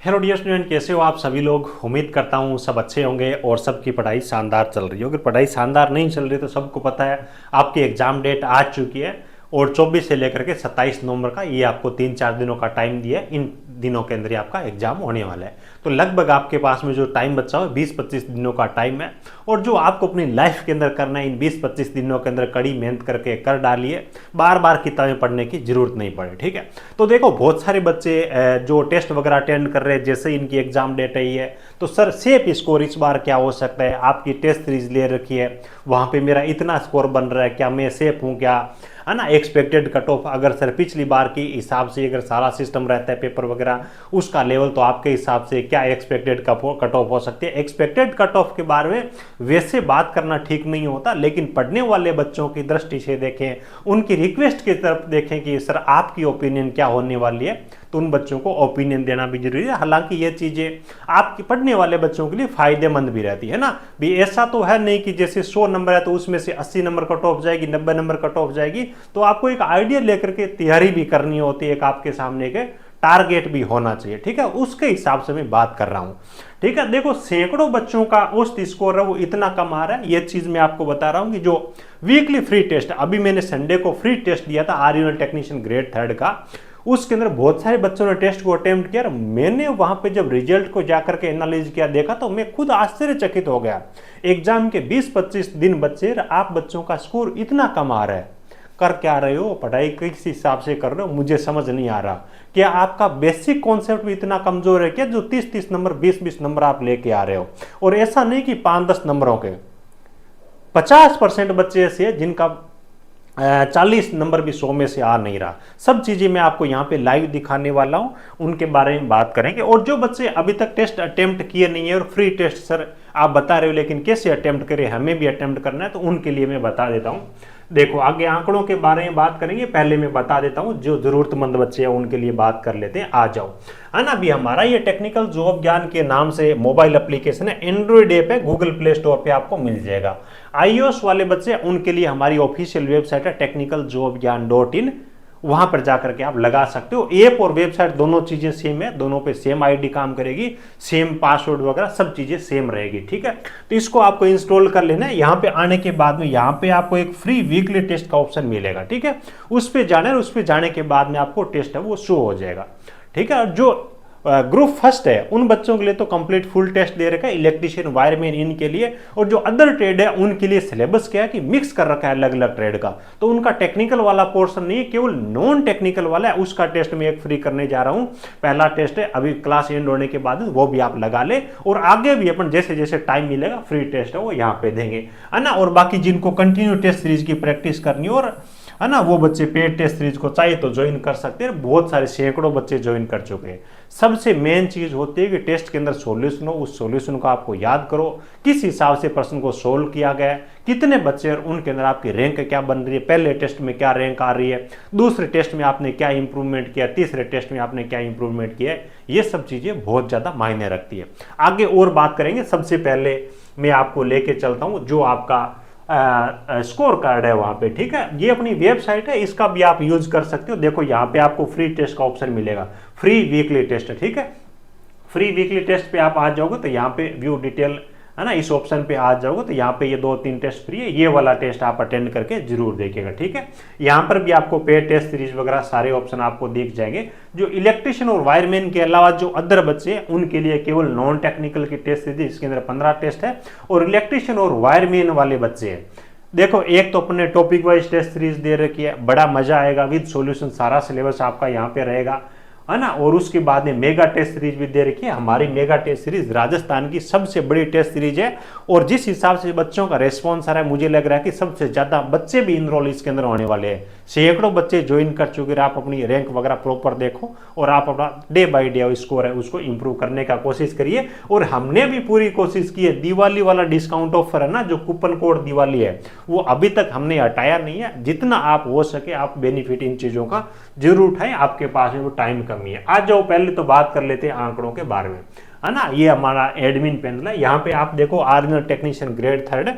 Hello dear student, कैसे हो आप सभी लोग। उम्मीद करता हूँ सब अच्छे होंगे और सबकी पढ़ाई शानदार चल रही हो। अगर पढ़ाई शानदार नहीं चल रही तो सबको पता है आपकी एग्ज़ाम डेट आ चुकी है और 24 से लेकर के 27 नवंबर का ये आपको 3-4 दिनों का टाइम दिया है। इन दिनों के अंदर ही आपका एग्जाम होने वाला है। तो लगभग आपके पास में जो टाइम बचा हो 20-25 दिनों का टाइम है और जो आपको अपनी लाइफ के अंदर करना है इन 20-25 दिनों के अंदर कड़ी मेहनत करके कर डालिए। बार बार किताबें पढ़ने की जरूरत नहीं पड़े, ठीक है। तो देखो बहुत सारे बच्चे जो टेस्ट वगैरह अटेंड कर रहे हैं, जैसे इनकी एग्जाम डेट आई है तो सर सेफ स्कोर इस बार क्या हो सकता है। आपकी टेस्ट सीरीज ले रखी है, वहां पे मेरा इतना स्कोर बन रहा है, क्या मैं सेफ हूँ क्या, है ना। एक्सपेक्टेड कट ऑफ अगर सर पिछली बार की हिसाब से अगर सारा सिस्टम रहता है पेपर वगैरह उसका लेवल, तो आपके हिसाब से क्या एक्सपेक्टेड कट ऑफ हो सकती है। एक्सपेक्टेड कट ऑफ के बारे में वैसे बात करना ठीक नहीं होता, लेकिन पढ़ने वाले बच्चों की दृष्टि से देखें, उनकी रिक्वेस्ट की तरफ देखें कि सर आपकी ओपिनियन क्या होने वाली है, तो उन बच्चों को ओपिनियन देना भी जरूरी है। हालांकि ये चीजें आपकी पढ़ने वाले बच्चों के लिए फायदेमंद भी रहती है ना। भी ऐसा तो है नहीं कि जैसे 100 नंबर है तो उसमें से 80 नंबर कट ऑफ जाएगी, 90 नंबर कट ऑफ जाएगी। तो आपको एक आइडिया लेकर के तैयारी भी करनी होती है, एक आपके सामने के टारगेट भी होना चाहिए, ठीक है। उसके हिसाब से मैं बात कर रहा हूं, ठीक है। देखो सैकड़ों बच्चों का औसत स्कोर है वो इतना कम आ रहा है। ये चीज मैं आपको बता रहा हूं कि जो वीकली फ्री टेस्ट, अभी मैंने संडे को फ्री टेस्ट दिया था आर्यन टेक्नीशियन ग्रेड 3 का, उसके अंदर बहुत सारे बच्चों ने टेस्ट को अटेम्प्ट किया। मैंने वहां पे जब रिजल्ट को जाकर के एनालाइज किया, देखा तो मैं खुद आश्चर्यचकित हो गया। एग्जाम के 20-25 दिन बच्चे, आप बच्चों का स्कोर इतना कम आ रहा है। कर क्या रहे हो, पढ़ाई किस हिसाब से कर रहे हो, मुझे समझ नहीं आ रहा। क्या आपका बेसिक कॉन्सेप्ट भी इतना कमजोर है क्या जो 30-30 नंबर 20-20 नंबर आप लेके आ रहे हो। और ऐसा नहीं कि 5-10 नंबरों के 50% बच्चे ऐसे हैं जिनका 40 नंबर भी 100 में से आ नहीं रहा। सब चीजें मैं आपको यहाँ पे लाइव दिखाने वाला हूँ, उनके बारे में बात करेंगे। और जो बच्चे अभी तक टेस्ट अटेम्प्ट किए नहीं है और फ्री टेस्ट सर आप बता रहे हो लेकिन कैसे अटेम्प्ट करें, हमें भी अटेम्प्ट करना है, तो उनके लिए मैं बता देता हूँ। देखो आगे आंकड़ों के बारे में बात करेंगे, पहले मैं बता देता हूँ जो जरूरतमंद बच्चे हैं उनके लिए बात कर लेते हैं। आ जाओ, है ना। अभी हमारा ये टेक्निकल जॉब ज्ञान के नाम से मोबाइल एप्लीकेशन है, एंड्रॉइड ऐप है, गूगल प्ले स्टोर पे आपको मिल जाएगा। iOS वाले बच्चे उनके लिए हमारी ऑफिशियल वेबसाइट है technicaljobgyan.in, वहां पर जाकर के आप लगा सकते हो। ऐप और वेबसाइट दोनों चीजें सेम है, दोनों पे सेम आईडी काम करेगी, सेम पासवर्ड वगैरह सब चीजें सेम रहेगी, ठीक है। तो इसको आपको इंस्टॉल कर लेना है। यहाँ पे आने के बाद में यहाँ पे आपको एक फ्री वीकली टेस्ट का ऑप्शन मिलेगा, ठीक है। उस पर जाना है, उस पर जाने के बाद में आपको टेस्ट है वो शो हो जाएगा, ठीक है। और जो ग्रुप फर्स्ट है उन बच्चों के लिए तो कंप्लीट फुल टेस्ट दे रखा है, इलेक्ट्रिशियन वायरमैन इनके लिए। और जो अदर ट्रेड है उनके लिए सिलेबस क्या है कि मिक्स कर रखा है अलग अलग ट्रेड का, तो उनका टेक्निकल वाला पोर्शन नहीं है, केवल नॉन टेक्निकल वाला है। उसका टेस्ट मैं एक फ्री करने जा रहा हूं, पहला टेस्ट है, अभी क्लास एंड होने के बाद वो भी आप लगा ले। और आगे भी अपन जैसे जैसे टाइम मिलेगा फ्री टेस्ट है वो यहाँ पे देंगे, है ना। और बाकी जिनको कंटिन्यू टेस्ट सीरीज की प्रैक्टिस करनी और है ना, वो बच्चे पेड टेस्ट सीरीज को चाहिए तो ज्वाइन कर सकते हैं। बहुत सारे सैकड़ों बच्चे ज्वाइन कर चुके हैं। सबसे मेन चीज होती है कि टेस्ट के अंदर सॉल्यूशन हो, उस सॉल्यूशन को आपको याद करो, किस हिसाब से प्रश्न को सोल्व किया गया है, कितने बच्चे और उनके अंदर आपकी रैंक क्या बन रही है, पहले टेस्ट में क्या रैंक आ रही है, दूसरे टेस्ट में आपने क्या इंप्रूवमेंट किया, तीसरे टेस्ट में आपने क्या इंप्रूवमेंट किया है। ये सब चीजें बहुत ज्यादा मायने रखती है। आगे और बात करेंगे। सबसे पहले मैं आपको लेके चलता हूं जो आपका स्कोर कार्ड है वहां पे, ठीक है। ये अपनी वेबसाइट है, इसका भी आप यूज कर सकते हो। देखो यहाँ पे आपको फ्री टेस्ट का ऑप्शन मिलेगा, फ्री वीकली टेस्ट, ठीक है। फ्री वीकली टेस्ट पे आप आ जाओगे तो यहाँ पे व्यू डिटेल, है ना, इस ऑप्शन पे आ जाओगे तो यहाँ पे ये 2-3 टेस्ट फ्री है, ये वाला टेस्ट आप अटेंड करके जरूर देखिएगा, ठीक है। यहाँ पर भी आपको पेड टेस्ट सीरीज वगैरह सारे ऑप्शन आपको दिख जाएंगे। जो इलेक्ट्रिशियन और वायरमैन के अलावा जो अदर बच्चे हैं उनके लिए केवल नॉन टेक्निकल की टेस्ट सीरीज, इसके अंदर 15 टेस्ट है। और इलेक्ट्रिशियन और वायरमैन वाले बच्चे हैं, देखो एक तो अपने टॉपिक वाइज टेस्ट सीरीज दे रखी है, बड़ा मजा आएगा, विद सॉल्यूशन सारा सिलेबस आपका यहाँ पे रहेगा, है ना। और उसके बाद में मेगा टेस्ट सीरीज भी दे रखी है। हमारी मेगा टेस्ट सीरीज राजस्थान की सबसे बड़ी टेस्ट सीरीज है। और जिस हिसाब से बच्चों का रेस्पॉन्स आ रहा है, मुझे लग रहा है कि सबसे ज्यादा बच्चे भी इनरोल इसके अंदर होने वाले हैं। सैकड़ों बच्चे ज्वाइन कर चुके हैं। आप अपनी रैंक वगैरह प्रॉपर देखो और आप अपना डे बाई डे स्कोर है उसको इंप्रूव करने का कोशिश करिए। और हमने भी पूरी कोशिश की है, दिवाली वाला डिस्काउंट ऑफर है ना, जो कूपन कोड दिवाली है, वो अभी तक हमने हटाया नहीं है। जितना आप हो सके आप बेनिफिट इन चीजों का जरूर उठाएं, आपके पास में वो टाइम कमी है। आज जाओ पहले तो बात कर लेते हैं आंकड़ों के बारे में, है ना। ये हमारा एडमिन पैनल है। यहाँ पे आप देखो आर्यन टेक्नीशियन ग्रेड 3,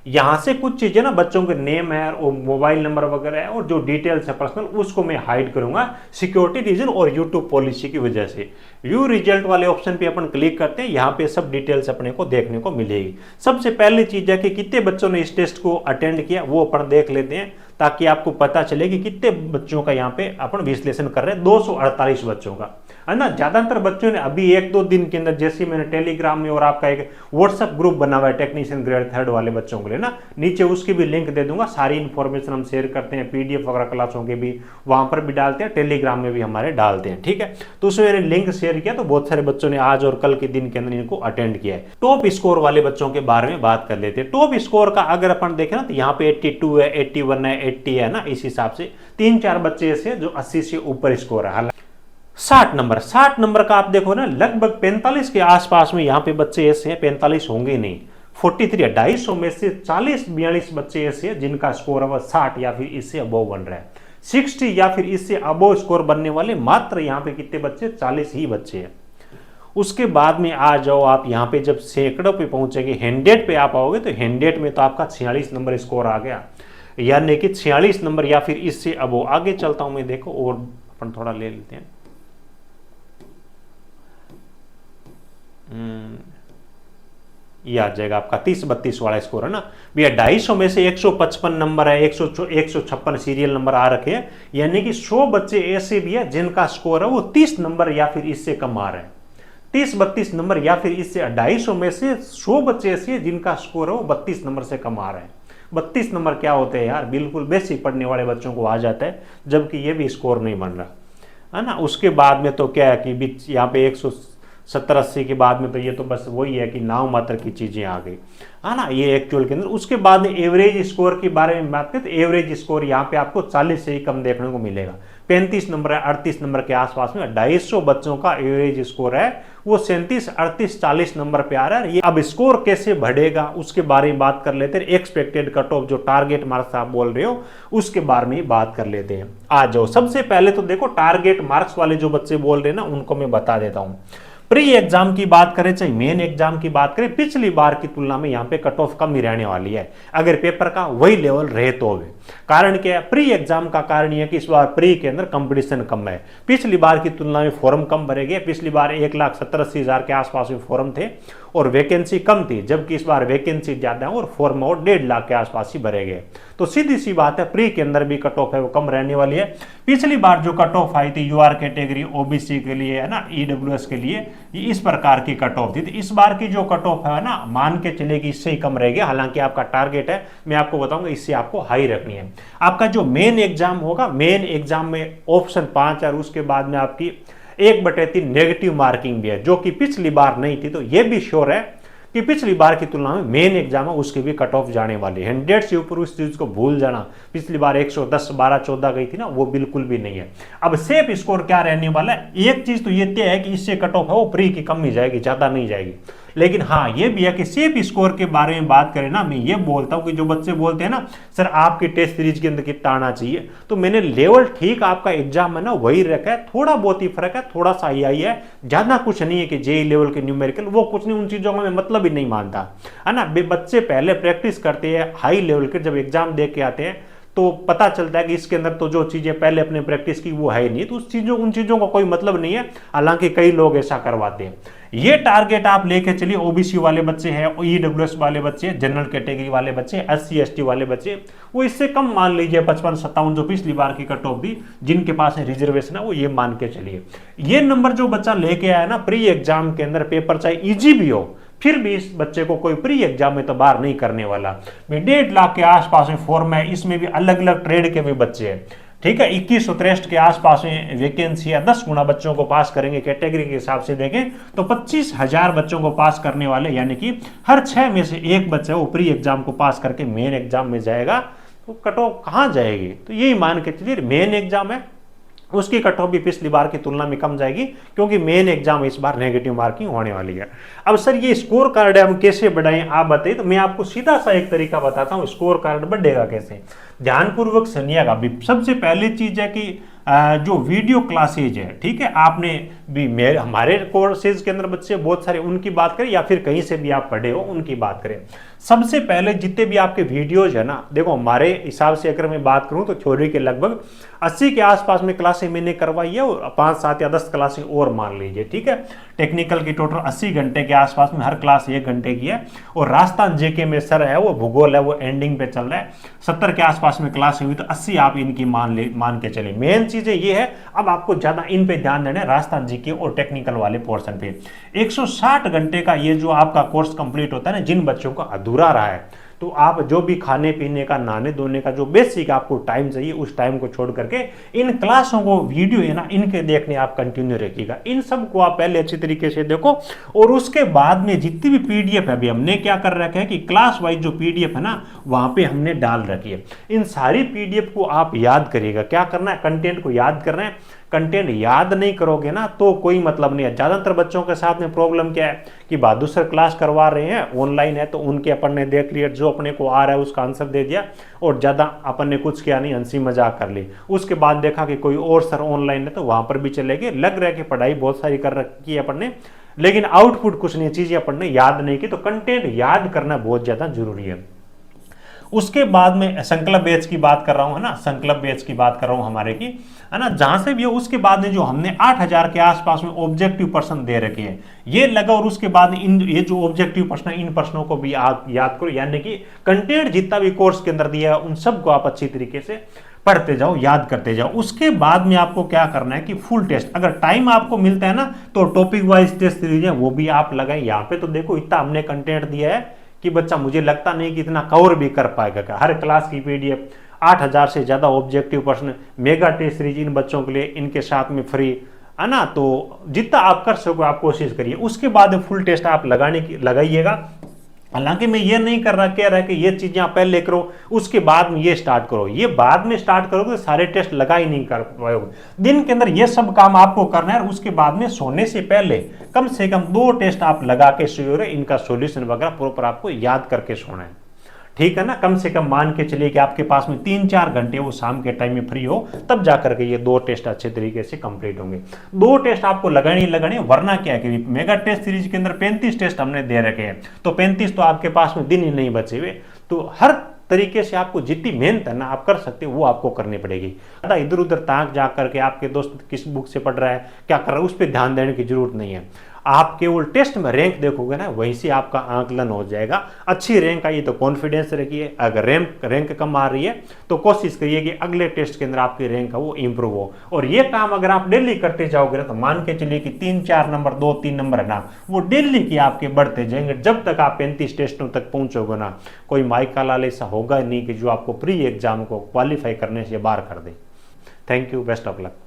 यहाँ से कुछ चीजें ना बच्चों के नेम है और मोबाइल नंबर वगैरह है और जो डिटेल्स है पर्सनल, उसको मैं हाइड करूंगा सिक्योरिटी रीजन और यूट्यूब पॉलिसी की वजह से। व्यू रिजल्ट वाले ऑप्शन पे अपन क्लिक करते हैं, यहाँ पे सब डिटेल्स अपने को देखने को मिलेगी। सबसे पहली चीज है कि कितने बच्चों ने इस टेस्ट को अटेंड किया वो अपन देख लेते हैं, ताकि आपको पता चले कि कितने बच्चों का यहाँ पे अपन विश्लेषण कर रहे हैं। 248 बच्चों का है ना। ज्यादातर बच्चों ने अभी 1-2 दिन के अंदर, जैसे मैंने टेलीग्राम में और आपका एक व्हाट्सएप ग्रुप बना हुआ है टेक्नीशियन ग्रेड 3 वाले बच्चों के लिए ना, नीचे उसकी भी लिंक दे दूंगा। सारी इन्फॉर्मेशन हम शेयर करते हैं, पीडीएफ वगैरह क्लासों के भी वहां पर भी डालते हैं, टेलीग्राम में भी हमारे डालते हैं, ठीक है। तो उसमें मैंने लिंक शेयर किया, तो बहुत सारे बच्चों ने आज और कल के दिन के अंदर इनको अटेंड किया है। टॉप स्कोर वाले बच्चों के बारे में बात कर लेते हैं। टॉप स्कोर का अगर अपन देखें ना, तो यहाँ पे 82 है, 81 है, 80 है ना, इस हिसाब से 3-4 बच्चे ऐसे जो 80 से ऊपर स्कोर है। 60 नंबर का आप देखो ना, लगभग 45 के आसपास में यहाँ पे बच्चे ऐसे हैं, 45 होंगे नहीं, 43 है। 250 में से 40-42 बच्चे ऐसे हैं जिनका स्कोर है 60 या फिर इससे अबोव बन रहा है। 60 या फिर इससे अबोव स्कोर बनने वाले मात्र यहाँ पे कितने बच्चे, 40 ही बच्चे हैं। उसके बाद में आ जाओ आप यहाँ पे, जब सैकड़ों पे पहुंचेंगे, 100 पे आप आओगे, तो 100 में तो आपका 46 नंबर स्कोर आ गया, यानी कि 46 नंबर या फिर इससे अबोव। आगे चलता हूं मैं, देखो और अपन थोड़ा ले लेते हैं। ये आ जाएगा आपका 30-32 वाला स्कोर है ना भैया। 250 में से 155 नंबर है, 156 सीरियल नंबर आ रखे हैं, यानी कि 100 बच्चे ऐसे भी है जिनका स्कोर है वो 30 नंबर या फिर इससे कम आ रहे हैं। 30-32 नंबर या फिर इससे, 250 में से 100 बच्चे ऐसे हैं जिनका स्कोर है वो 32 नंबर से कम आ रहे हैं। 32 नंबर क्या होते हैं यार, बिल्कुल बेसिक पढ़ने वाले बच्चों को आ जाता है, जबकि ये भी स्कोर नहीं बन रहा है ना। उसके बाद में तो क्या है कि बीच यहाँ पे 170-80 के बाद में तो ये तो बस वही है कि नाम मात्र की चीजें आ गई है ना, ये एक्चुअल के अंदर। उसके बाद में एवरेज स्कोर के बारे में बात करें तो एवरेज स्कोर यहाँ पे आपको 40 से ही कम देखने को मिलेगा। 35 नंबर है, 38 नंबर के आसपास में। 250 बच्चों का एवरेज स्कोर है वो 37, 38, 40 नंबर पे आ रहा है। ये अब स्कोर कैसे बढ़ेगा उसके बारे में बात कर लेते हैं। एक्सपेक्टेड कट ऑफ, जो टारगेट मार्क्स आप बोल रहे हो, उसके बारे में बात कर लेते हैं। आ जाओ, सबसे पहले तो देखो टारगेट मार्क्स वाले जो बच्चे बोल रहे हैं ना, उनको मैं बता देता हूं। प्री एग्जाम की बात करें चाहे मेन एग्जाम की बात करें, पिछली बार की तुलना में यहाँ पे कट ऑफ कम ही रहने वाली है, अगर पेपर का वही लेवल रहे तो भी। कारण क्या है, प्री एग्जाम का कारण यह है कि इस बार प्री के अंदर कंपटीशन कम है। पिछली बार की तुलना में फॉर्म कम भरे गए। पिछली बार 1,70,80,000 के आसपास में फॉर्म थे और वैकेंसी कम थी, जबकि इस बार वैकेंसी ज्यादा है और फॉर्म और 1.5 लाख के आसपास ही भरे गए। तो सीधी सी बात है, प्री के अंदर भी कट ऑफ है वो कम रहने वाली है। पिछली बार जो कट ऑफ आई थी यूआर कैटेगरी, ओबीसी के लिए है ना, ईडब्ल्यूएस के लिए, इस प्रकार की कट ऑफ थी। तो इस बार की जो कट ऑफ है ना, मान के चले कि इससे ही कम रहेगी। हालांकि आपका टारगेट है, मैं आपको बताऊंगा, इससे आपको हाई रखनी है। आपका जो मेन एग्जाम होगा, मेन एग्जाम में ऑप्शन 5 और उसके बाद में आपकी 1/3 नेगेटिव मार्किंग भी है, जो कि पिछली बार नहीं थी। तो यह भी श्योर है कि पिछली बार की तुलना में मेन एग्जाम है उसकी भी कट ऑफ जाने वाली है। 100 से ऊपर उस चीज को भूल जाना, पिछली बार 110, 12, 14 गई थी ना, वो बिल्कुल भी नहीं है। अब सेफ स्कोर क्या रहने वाला है, एक चीज तो ये तय है कि इससे कट ऑफ है वो प्री की कम ही जाएगी, ज्यादा नहीं जाएगी। लेकिन हाँ ये भी है कि सेफ स्कोर के बारे में बात करें ना, मैं ये बोलता हूं कि जो बच्चे बोलते हैं ना सर आपकी टेस्ट सीरीज के अंदर कितना आना चाहिए, तो मैंने लेवल ठीक आपका एग्जाम है ना वही रखा है, थोड़ा बहुत ही फर्क है, थोड़ा सा आई है, ज्यादा कुछ नहीं है कि जेई लेवल के न्यूमेरिकल वो कुछ नहीं, उन चीजों का मैं मतलब ही नहीं मानता है ना। बच्चे पहले प्रैक्टिस करते हैं हाई लेवल के, जब एग्जाम दे के आते हैं तो पता चलता है कि इसके अंदर तो जो चीजें पहले अपने प्रैक्टिस की वो है ही नहीं, तो उन चीजों का कोई मतलब नहीं है। हालांकि कई लोग ऐसा करवाते हैं। ये टारगेट आप लेके चलिए, ओबीसी वाले बच्चे हैं, ईडब्ल्यूएस वाले बच्चे, जनरल कैटेगरी वाले बच्चे, एससी एसटी वाले बच्चे, वो इससे कम मान लीजिए 55-57 जो पिछली बार की कट ऑफ थी, जिनके पास रिजर्वेशन है वो ये मान के चलिए। ये नंबर जो बच्चा लेके आया ना प्री एग्जाम के अंदर, पेपर चाहे इजी भी हो, फिर भी इस बच्चे को कोई प्री एग्जाम में तो बाहर नहीं करने वाला। 1.5 लाख के आसपास में फॉर्म है, इसमें भी अलग अलग ट्रेड के भी बच्चे हैं, ठीक है। 2163 के आसपास में वैकेंसी है, 10 गुना बच्चों को पास करेंगे। कैटेगरी के हिसाब से देखें तो 25,000 बच्चों को पास करने वाले, यानी कि हर 6 में से एक बच्चा वो प्री एग्जाम को पास करके मेन एग्जाम में जाएगा। तो कट ऑफ कहाँ जाएगी, तो यही मान के चलिए मेन एग्जाम है उसकी कट ऑफ भी पिछली बार की तुलना में कम जाएगी, क्योंकि मेन एग्जाम इस बार नेगेटिव मार्किंग होने वाली है। अब सर ये स्कोर कार्ड हम कैसे बढ़ाएं आप बताइए, तो मैं आपको सीधा सा एक तरीका बताता हूं स्कोर कार्ड बढ़ेगा कैसे। ध्यानपूर्वक सुनिएगा। सबसे पहली चीज है कि जो वीडियो क्लासेज है, ठीक है, आपने भी मेरे हमारे कोर्सेज के अंदर बच्चे बहुत सारे, उनकी बात करें या फिर कहीं से भी आप पढ़े हो उनकी बात करें। सबसे पहले जितने भी आपके वीडियोज है ना, देखो हमारे हिसाब से अगर मैं बात करूं तो थ्योरी के लगभग 80 के आसपास में क्लासें मैंने करवाई है, और 5, 7 या 10 क्लासें और मान लीजिए, ठीक है। टेक्निकल की टोटल 80 घंटे के आसपास में, हर क्लास 1 घंटे की है। और राजस्थान जेके में सर है वो भूगोल है, वो एंडिंग पे चल रहा है, 70 के आसपास में क्लास हुई, तो 80 आप इनकी मान के चलिए। मेन चीजें ये है, अब आपको ज्यादा इन पे ध्यान देना है, राजस्थान जीके और टेक्निकल वाले पोर्शन पे। 160 घंटे का ये जो आपका कोर्स कंप्लीट होता है ना, जिन बच्चों का अधूरा रहा है, तो आप जो भी खाने पीने का, नहाने धोने का जो बेसिक आपको टाइम चाहिए, उस टाइम को छोड़ करके इन क्लासों को, वीडियो है ना, इनके देखने आप कंटिन्यू रखिएगा। इन सब को आप पहले अच्छी तरीके से देखो, और उसके बाद में जितनी भी पीडीएफ है, अभी हमने क्या कर रखा है कि क्लास वाइज जो पीडीएफ है ना, वहां पे हमने डाल रखी है। इन सारी पीडीएफ को आप याद करिएगा। क्या करना है, कंटेंट को याद करना है। कंटेंट याद नहीं करोगे ना तो कोई मतलब नहीं है। ज्यादातर बच्चों के साथ में प्रॉब्लम क्या है कि बहादुर सर क्लास करवा रहे हैं, ऑनलाइन है, तो उनके अपन ने देख लिया, जो अपने को आ रहा है उसका आंसर दे दिया, और ज्यादा अपन ने कुछ किया नहीं, हंसी मजाक कर ली। उसके बाद देखा कि कोई और सर ऑनलाइन है, तो वहां पर भी चले गए। लग रहा है कि पढ़ाई बहुत सारी कर रखी है अपन ने, लेकिन आउटपुट कुछ नहीं, चीजें अपन ने याद नहीं की। तो कंटेंट याद करना बहुत ज्यादा जरूरी है। उसके बाद में संकल्प बैच की बात कर रहा हूं, है ना, संकल्प बैच की बात कर रहा हूं हमारे की, है ना, जहां से भी हो। उसके बाद में जो हमने 8000 के आसपास में ऑब्जेक्टिव प्रश्न दे रखे हैं, ये लगा। और उसके बाद इन ये जो ऑब्जेक्टिव प्रश्न, इन प्रश्नों को भी आप याद करो, यानी कि कंटेंट जितना भी कोर्स के अंदर दिया है उन सबको आप अच्छी तरीके से पढ़ते जाओ, याद करते जाओ। उसके बाद में आपको क्या करना है कि फुल टेस्ट, अगर टाइम आपको मिलता है ना, तो टॉपिक वाइज टेस्ट दीजिए, वो भी आप लगाएं। यहाँ पे तो देखो इतना हमने कंटेंट दिया है कि बच्चा, मुझे लगता नहीं कि इतना कवर भी कर पाएगा। हर क्लास की पीडीएफ, 8000 से ज्यादा ऑब्जेक्टिव प्रश्न, मेगा टेस्ट सीरीज इन बच्चों के लिए, इनके साथ में फ्री, है ना। तो जितना आप कर सको आप कोशिश करिए। उसके बाद फुल टेस्ट आप लगाइएगा। हालांकि मैं ये नहीं कर रहा, कह रहा है कि ये चीजें आप पहले करो, उसके बाद में ये स्टार्ट करो। ये बाद में स्टार्ट करोगे तो सारे टेस्ट लगा ही नहीं कर पाओगे। दिन के अंदर ये सब काम आपको करना है, और उसके बाद में सोने से पहले कम से कम 2 टेस्ट आप लगा के सोए, इनका सॉल्यूशन वगैरह प्रॉपर आपको याद करके सोना है, ठीक है ना। कम से कम मान के चलिए कि आपके पास में 3-4 घंटे वो शाम के टाइम में फ्री हो, तब जाकर के ये 2 टेस्ट अच्छे तरीके से कंप्लीट होंगे। 2 टेस्ट आपको लगाने, वरना क्या है कि मेगा टेस्ट सीरीज के अंदर 35 टेस्ट हमने दे रखे हैं, तो 35 तो आपके पास में दिन ही नहीं बचे हुए। तो हर तरीके से आपको जितनी मेहनत है ना आप कर सकते हो, वो आपको करनी पड़ेगी। ज़्यादा इधर उधर ताक जा करके आपके दोस्त किस बुक से पढ़ रहा है, क्या कर रहा है, उस पर ध्यान देने की जरूरत नहीं है। आप केवल टेस्ट में रैंक देखोगे ना, वहीं से आपका आंकलन हो जाएगा। अच्छी रैंक आई तो कॉन्फिडेंस रखिए, अगर रैंक कम आ रही है तो कोशिश करिए कि अगले टेस्ट के अंदर आपकी रैंक है वो इंप्रूव हो। और ये काम अगर आप डेली करते जाओगे ना, तो मान के चलिए कि 3-4 नंबर, 2-3 नंबर है ना, वो डेली की आपके बढ़ते जाएंगे। जब तक आप 35 टेस्टों तक पहुंचोगे ना, कोई माइका लाल ऐसा होगा नहीं कि जो आपको प्री एग्जाम को क्वालिफाई करने से बाहर कर दे। Thank you, best of luck.